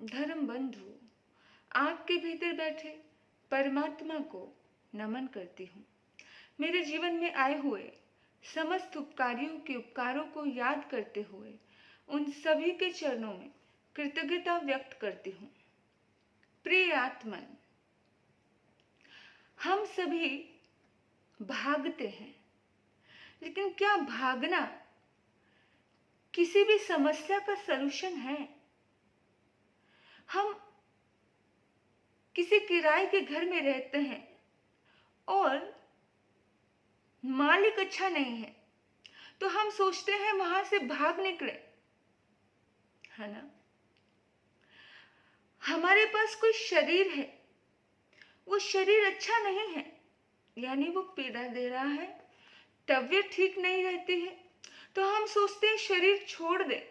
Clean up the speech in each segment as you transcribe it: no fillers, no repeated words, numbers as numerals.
धर्म बंधु, आपके भीतर बैठे परमात्मा को नमन करती हूँ। मेरे जीवन में आए हुए समस्त उपकारियों के उपकारों को याद करते हुए उन सभी के चरणों में कृतज्ञता व्यक्त करती हूँ। प्रिय आत्मन, हम सभी भागते हैं, लेकिन क्या भागना किसी भी समस्या का सलूशन है? हम किसी किराए के घर में रहते हैं और मालिक अच्छा नहीं है, तो हम सोचते हैं वहां से भाग निकले, है ना? हमारे पास कोई शरीर है, वो शरीर अच्छा नहीं है, यानी वो पीड़ा दे रहा है, तबीयत ठीक नहीं रहती है, तो हम सोचते हैं शरीर छोड़ दे।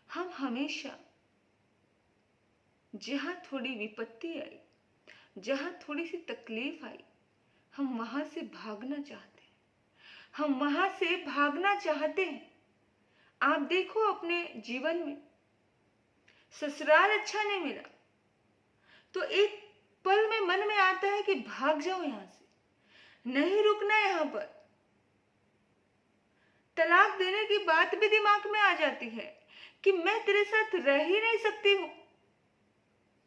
हम हमेशा जहां थोड़ी विपत्ति आई, जहां थोड़ी सी तकलीफ आई, हम वहां से भागना चाहते हैं। हम वहां से भागना चाहते हैं। आप देखो अपने जीवन में, ससुराल अच्छा नहीं मिला तो एक पल में मन में आता है कि भाग जाओ यहां से, नहीं रुकना यहां पर। तलाक देने की बात भी दिमाग में आ जाती है कि मैं तेरे साथ रह ही नहीं सकती हूं।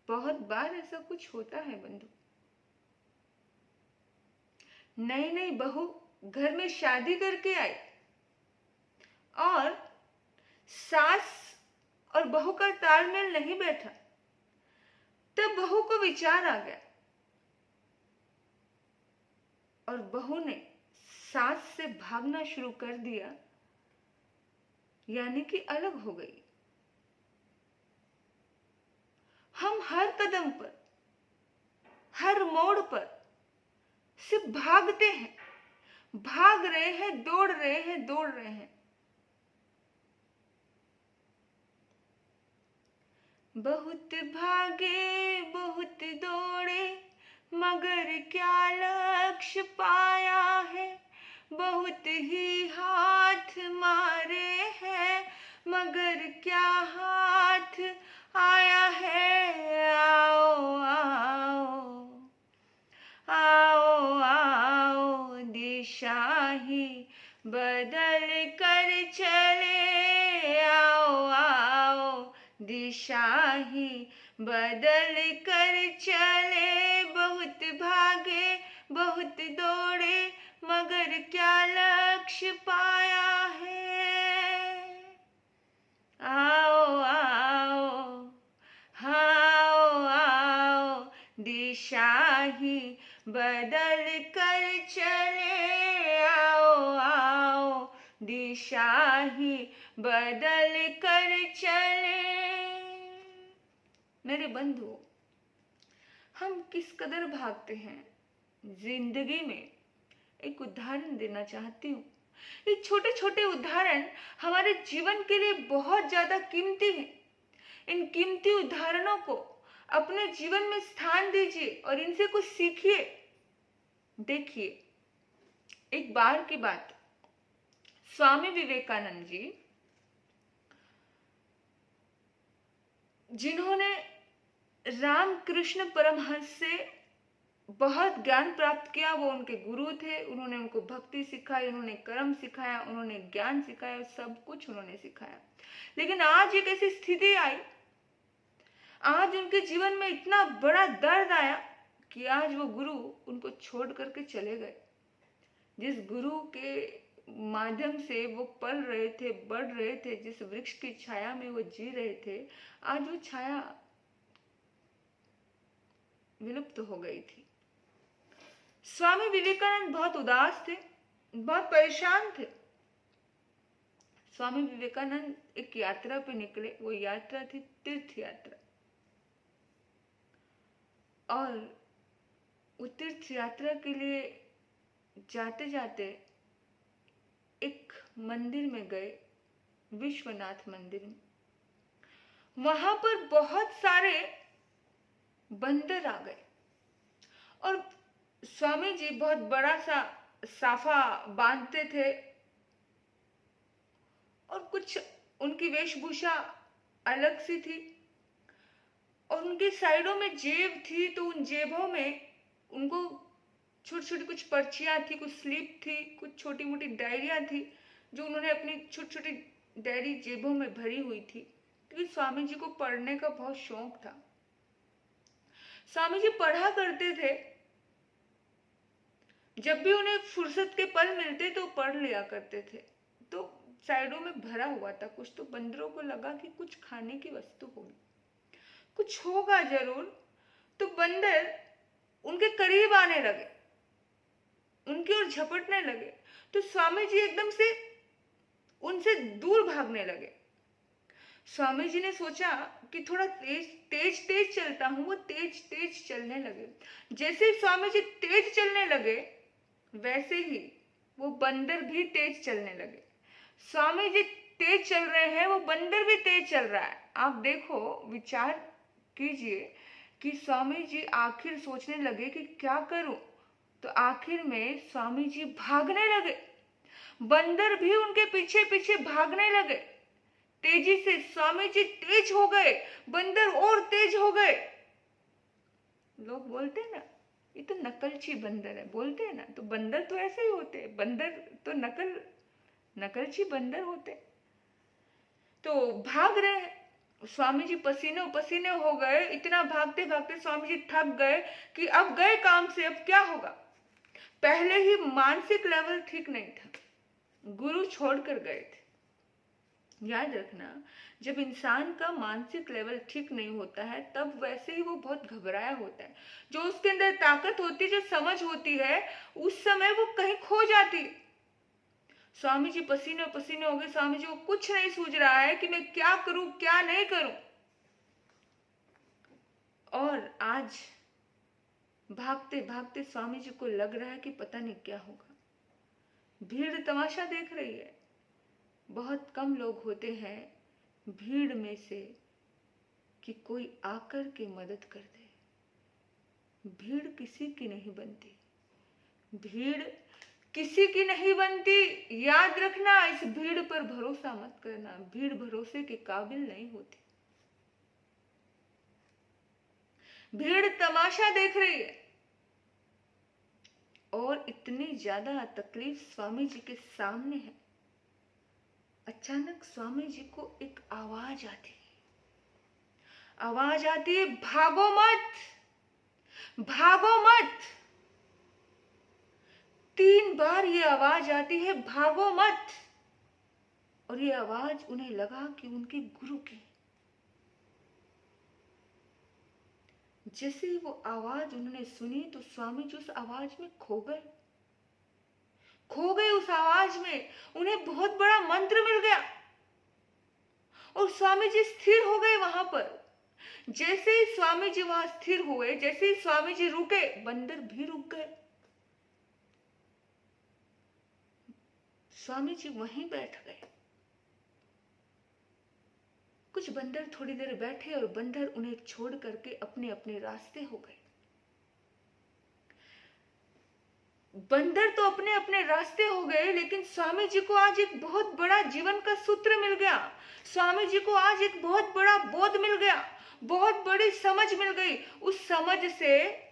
बहुत बार ऐसा कुछ होता है बंधु। नई नई बहू घर में शादी करके आई और सास और बहू का तालमेल नहीं बैठा, तब बहू को विचार आ गया और बहू ने सास से भागना शुरू कर दिया, यानी कि अलग हो गई। हम हर कदम पर, हर मोड़ पर सिर्फ भागते हैं, भाग रहे हैं, दौड़ रहे हैं, दौड़ रहे हैं। बहुत भागे बहुत दौड़े मगर क्या लक्ष्य पाया है, बहुत ही हाथ मारे हैं मगर क्या हाथ आया है। आओ आओ आओ आओ दिशा ही बदल कर चले, आओ आओ दिशा ही बदल कर चले। बहुत भागे बहुत दौड़े मगर क्या लक्ष्य पाया है। आओ आओ आओ आओ दिशा ही बदल कर चले, आओ आओ दिशा ही बदल कर चले। मेरे बंधु, हम किस कदर भागते हैं जिंदगी में, एक उदाहरण देना चाहती हूँ। ये छोटे छोटे उदाहरण हमारे जीवन के लिए बहुत ज्यादा कीमती हैं। इन कीमती उदाहरणों को अपने जीवन में स्थान दीजिए और इनसे कुछ सीखिए। देखिए, एक बार की बात, स्वामी विवेकानंद जी, जिन्होंने रामकृष्ण परमहंस से बहुत ज्ञान प्राप्त किया, वो उनके गुरु थे, उन्होंने उनको भक्ति सिखाई, उन्होंने कर्म सिखाया, उन्होंने ज्ञान सिखाया, सब कुछ उन्होंने सिखाया। लेकिन आज एक ऐसी स्थिति आई, आज उनके जीवन में इतना बड़ा दर्द आया कि आज वो गुरु उनको छोड़ करके चले गए। जिस गुरु के माध्यम से वो पल रहे थे, बढ़ रहे थे, जिस वृक्ष की छाया में वो जी रहे थे, आज वो छाया विलुप्त हो गई थी। स्वामी विवेकानंद बहुत उदास थे, बहुत परेशान थे। स्वामी विवेकानंद एक यात्रा पे निकले। वो यात्रा थी तीर्थ यात्रा, और वो तीर्थ यात्रा के लिए जाते जाते एक मंदिर में गए, विश्वनाथ मंदिर में। वहां पर बहुत सारे बंदर आ गए और स्वामी जी बहुत बड़ा सा साफा बांधते थे और कुछ उनकी वेशभूषा अलग सी थी और उनके साइडों में जेब थी, तो उन जेबों में उनको छोटी छोटी कुछ पर्चियां थी, कुछ स्लिप थी, कुछ छोटी मोटी डायरियां थी जो उन्होंने अपनी छोटी छोटी डायरी जेबों में भरी हुई थी, क्योंकि स्वामी जी को पढ़ने का बहुत शौक था। स्वामी जी पढ़ा करते थे, जब भी उन्हें फुर्सत के पल मिलते तो पढ़ लिया करते थे। तो साइडों में भरा हुआ था कुछ, तो बंदरों को लगा कि कुछ खाने की वस्तु होगी, कुछ होगा जरूर। तो बंदर उनके करीब आने लगे, उनकी ओर झपटने लगे, तो स्वामी जी एकदम से उनसे दूर भागने लगे। स्वामी जी ने सोचा कि थोड़ा तेज तेज तेज चलता हूं, वो तेज तेज चलने लगे। जैसे ही स्वामी जी तेज चलने लगे, वैसे ही वो बंदर भी तेज चलने लगे। स्वामी जी तेज चल रहे हैं, वो बंदर भी तेज चल रहा है। आप देखो, विचार कीजिए कि स्वामी जी आखिर सोचने लगे कि क्या करूं, तो आखिर में स्वामी जी भागने लगे। बंदर भी उनके पीछे पीछे भागने लगे। तेजी से स्वामी जी तेज हो गए, बंदर और तेज हो गए। लोग बोलते हैं ना, ये तो नकलची बंदर है, बोलते हैं ना, तो बंदर तो ऐसे ही होते हैं, बंदर तो नकलची बंदर होते। तो भाग रहे हैं, स्वामी जी पसीने पसीने हो गए। इतना भागते भागते स्वामी जी थक गए कि अब गए काम से, अब क्या होगा। पहले ही मानसिक लेवल ठीक नहीं था, गुरु छोड़कर गए थे। याद रखना, जब इंसान का मानसिक लेवल ठीक नहीं होता है, तब वैसे ही वो बहुत घबराया होता है। जो उसके अंदर ताकत होती है, जो समझ होती है, उस समय वो कहीं खो जाती है। स्वामी जी पसीने पसीने हो गए। स्वामी जी को कुछ नहीं सूझ रहा है कि मैं क्या करूं, क्या नहीं करूं। और आज भागते भागते स्वामी जी को लग रहा है कि पता नहीं क्या होगा। भीड़ तमाशा देख रही है। बहुत कम लोग होते हैं भीड़ में से कि कोई आकर के मदद कर दे। भीड़ किसी की नहीं बनती, भीड़ किसी की नहीं बनती। याद रखना, इस भीड़ पर भरोसा मत करना, भीड़ भरोसे के काबिल नहीं होती। भीड़ तमाशा देख रही है और इतनी ज्यादा तकलीफ स्वामी जी के सामने है। अचानक स्वामी जी को एक आवाज आती है, आवाज आती है, भागो मत, भागो मत। 3 बार ये आवाज आती है, भागो मत। और ये आवाज उन्हें लगा कि उनके गुरु की। जैसे ही वो आवाज उन्होंने सुनी, तो स्वामी जी उस आवाज में खो गए, खो गए उस आवाज में। उन्हें बहुत बड़ा मंत्र मिल गया और स्वामी जी स्थिर हो गए वहां पर। जैसे ही स्वामी जी वहां स्थिर हुए, जैसे ही स्वामी जी रुके, बंदर भी रुक गए। स्वामी जी वहीं बैठ गए। कुछ बंदर थोड़ी देर बैठे और बंदर उन्हें छोड़ करके अपने अपने रास्ते हो गए। बंदर तो अपने अपने रास्ते हो गए, लेकिन स्वामी जी को आज एक बहुत बड़ा जीवन का सूत्र मिल गया। स्वामी जी को आज एक बहुत बड़ा बोध मिल गया, बहुत बड़ी समझ मिल गई। उस समझ से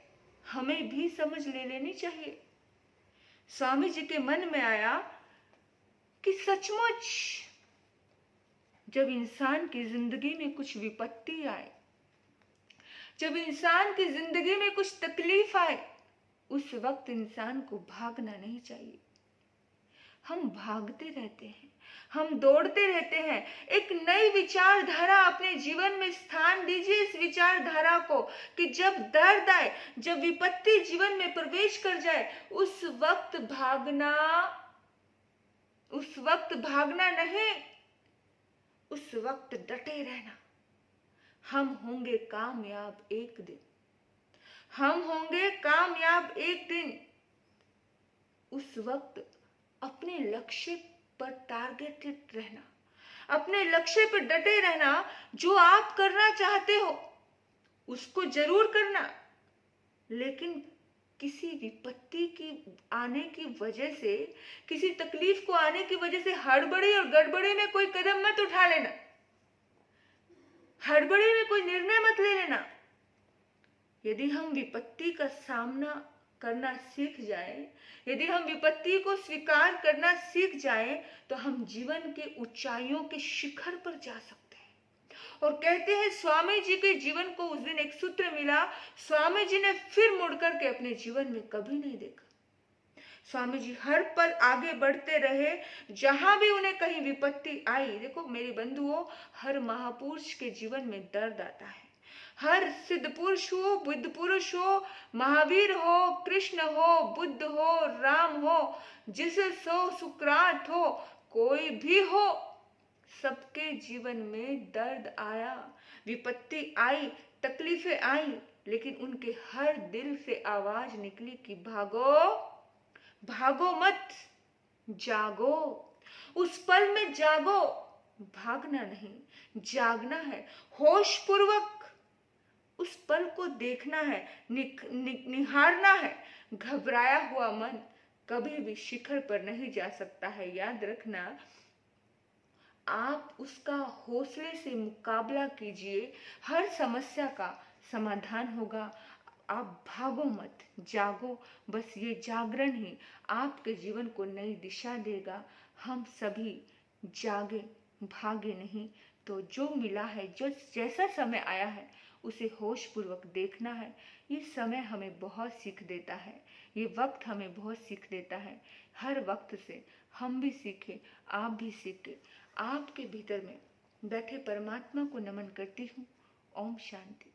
हमें भी समझ ले लेनी चाहिए। स्वामी जी के मन में आया कि सचमुच जब इंसान की जिंदगी में कुछ विपत्ति आए, जब इंसान की जिंदगी में कुछ तकलीफ आए, उस वक्त इंसान को भागना नहीं चाहिए। हम भागते रहते हैं, हम दौड़ते रहते हैं। एक नई विचारधारा अपने जीवन में स्थान दीजिए इस विचारधारा को कि जब दर्द आए, जब विपत्ति जीवन में प्रवेश कर जाए, उस वक्त भागना नहीं, उस वक्त डटे रहना। हम होंगे कामयाब एक दिन, हम होंगे कामयाब एक दिन। उस वक्त अपने लक्ष्य पर टारगेटेड रहना, अपने लक्ष्य पर डटे रहना। जो आप करना चाहते हो उसको जरूर करना, लेकिन किसी विपत्ति की आने की वजह से, किसी तकलीफ को आने की वजह से हड़बड़ी और गड़बड़ी में कोई कदम मत उठा लेना, हड़बड़ी में कोई निर्णय मत ले लेना। यदि हम विपत्ति का सामना करना सीख जाए, यदि हम विपत्ति को स्वीकार करना सीख जाए, तो हम जीवन के ऊंचाइयों के शिखर पर जा सकते हैं। और कहते हैं स्वामी जी के जीवन को उस दिन एक सूत्र मिला, स्वामी जी ने फिर मुड़कर के अपने जीवन में कभी नहीं देखा। स्वामी जी हर पल आगे बढ़ते रहे, जहां भी उन्हें कहीं विपत्ति आई। देखो मेरे बंधुओं, हर महापुरुष के जीवन में दर्द आता है। हर सिद्ध पुरुष हो, बुद्ध पुरुष हो, महावीर हो, कृष्ण हो, बुद्ध हो, राम हो, जीसस हो, सुकरात हो, कोई भी हो, सबके जीवन में दर्द आया, विपत्ति आई, तकलीफें आई, लेकिन उनके हर दिल से आवाज निकली कि भागो, भागो मत, जागो। उस पल में जागो, भागना नहीं, जागना है, होश पूर्वक उस पल को देखना है, निहारना है। घबराया हुआ मन कभी भी शिखर पर नहीं जा सकता है, याद रखना। आप उसका हौसले से मुकाबला कीजिए, हर समस्या का समाधान होगा। आप भागो मत, जागो। बस ये जागरण ही आपके जीवन को नई दिशा देगा। हम सभी जागे, भागे नहीं। तो जो मिला है, जो जैसा समय आया है, उसे होश पूर्वक देखना है। ये समय हमें बहुत सीख देता है, ये वक्त हमें बहुत सीख देता है। हर वक्त से हम भी सीखे, आप भी सीखे। आपके भीतर में बैठे परमात्मा को नमन करती हूँ। ओम शांति।